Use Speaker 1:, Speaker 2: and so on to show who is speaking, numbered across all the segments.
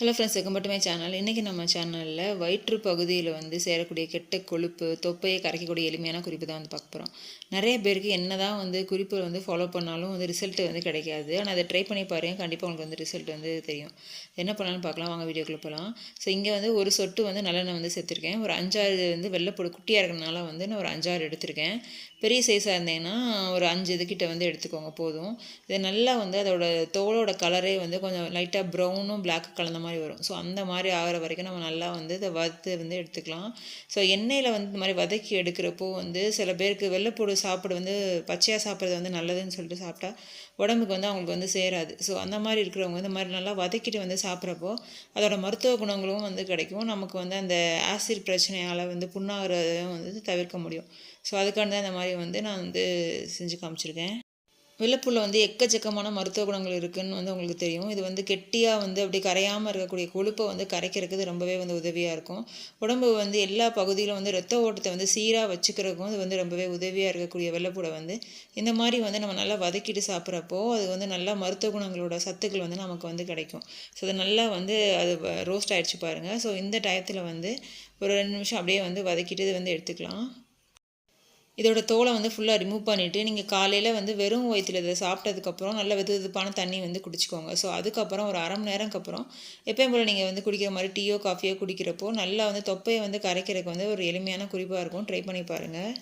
Speaker 1: Hello friends, welcome back to my channel. இன்றைக்கி நம்ம சேனலில் வயிற்று பகுதியில் சேரக்கூடிய கெட்ட கொழுப்பு தொப்பையை கரைக்கக்கூடிய எளிமையான குறிப்பு தான் பார்க்க போகிறோம். நிறைய பேருக்கு என்ன தான் குறிப்பு ஃபாலோ பண்ணாலும் ரிசல்ட் கிடைக்காது. ஆனால் அதை ட்ரை பண்ணி பாருங்கள், கண்டிப்பாக உங்களுக்கு ரிசல்ட் தெரியும். என்ன பண்ணலான்னு பார்க்கலாம், வாங்க வீடியோக்குள்ளே போகலாம். ஸோ இங்கே ஒரு சொட்டு நல்லெண்ணெய் சேர்த்துருக்கேன். ஒரு 5-6 வெள்ளைப்பூடு குட்டியாக இருக்கிறதுனால நான் ஒரு 5-6 எடுத்திருக்கேன். பெரிய சைஸாக இருந்தேன்னா ஒரு 5 இதுக்கிட்ட எடுத்துக்கோங்க போதும். இது நல்லா அதோட தோலோட கலரே கொஞ்சம் லைட்டாக ப்ரௌனும் பிளாக் கலந்த மாதிரி வரும். ஸோ அந்த மாதிரி ஆகிற வரைக்கும் நம்ம நல்லா இதை வறுத்து எடுத்துக்கலாம். ஸோ எண்ணெயில் இந்த மாதிரி வதக்கி எடுக்கிறப்போ சில பேருக்கு வெள்ளைப்பூடு சாப்பிட பச்சையாக சாப்பிட்றது நல்லதுன்னு சொல்லிட்டு சாப்பிட்டா உடம்புக்கு அவங்களுக்கு சேராது. ஸோ அந்த மாதிரி இருக்கிறவங்க இந்த மாதிரி நல்லா வதக்கிட்டு சாப்பிட்றப்போ அதோட மருத்துவ குணங்களும் கிடைக்கும். நமக்கு அந்த ஆசிட் பிரச்சனையால் புண்ணாகிறதையும் தவிர்க்க முடியும். ஸோ அதுக்காண்டி தான் இந்த மாதிரி நான் செஞ்சு காமிச்சிருக்கேன். வெள்ளைப்பூவில் எக்கச்சக்கமான மருத்துவ குணங்கள் இருக்குதுன்னு உங்களுக்கு தெரியும். இது கெட்டியாக அப்படி கரையாமல் இருக்கக்கூடிய கொழுப்பை கரைக்கிறதுக்கு ரொம்பவே உதவியாக இருக்கும். உடம்பு எல்லா பகுதியிலும் ரத்த ஓட்டத்தை சீராக வச்சுக்கிறதுக்கும் இது ரொம்பவே உதவியாக இருக்கக்கூடிய வெள்ளைப்பூடை இந்த மாதிரி நம்ம நல்லா வதக்கிட்டு சாப்பிட்றப்போ அது நல்லா மருத்துவ குணங்களோட சத்துக்கள் நமக்கு கிடைக்கும். ஸோ அது நல்லா அது ரோஸ்ட் ஆகிடுச்சு பாருங்கள். ஸோ இந்த டயத்தில் ஒரு 2 நிமிஷம் அப்படியே வதக்கிட்டு இது எடுத்துக்கலாம். இதோட தோலை ஃபுல்லாக ரிமூவ் பண்ணிவிட்டு நீங்கள் காலையில் வெறும் வயிற்றில் இதை சாப்பிட்டதுக்கப்புறம் நல்ல வெதுவெதுப்பான தண்ணி குடிச்சிக்கோங்க. ஸோ அதுக்கப்புறம் ஒரு 1/2 மணி நேரம்க்கு அப்புறம் எப்பயும் போல் நீங்கள் குடிக்கிற மாதிரி டீயோ காஃபியோ குடிக்கிறப்போ நல்லா தொப்பையை கரைக்கிறதுக்கு ஒரு எளிமையான குறிப்பாக இருக்கும். ட்ரை பண்ணி பாருங்கள்.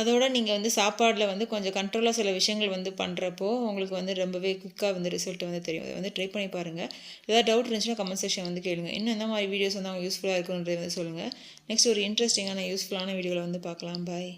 Speaker 1: அதோட நீங்கள் சாப்பாடில் கொஞ்சம் கண்ட்ரோலாக சில விஷயங்கள் பண்ணுறப்போ உங்களுக்கு ரொம்பவே குயிக்காக ரிசல்ட் தெரியும். அதை ட்ரை பண்ணி பாருங்கள். ஏதாவது டவுட் இருந்துச்சுன்னா கமெண்ட் செக்ஷன் கேளுங்க. இன்னும் இந்த மாதிரி வீடியோஸ் அவங்க யூஸ்ஃபுல்லாக இருக்குன்றதை சொல்லுங்கள். நெக்ஸ்ட் ஒரு இன்ட்ரெஸ்டிங்கான யூஸ்ஃபுல்லான வீடியோவில் பார்க்கலாம். பாய்.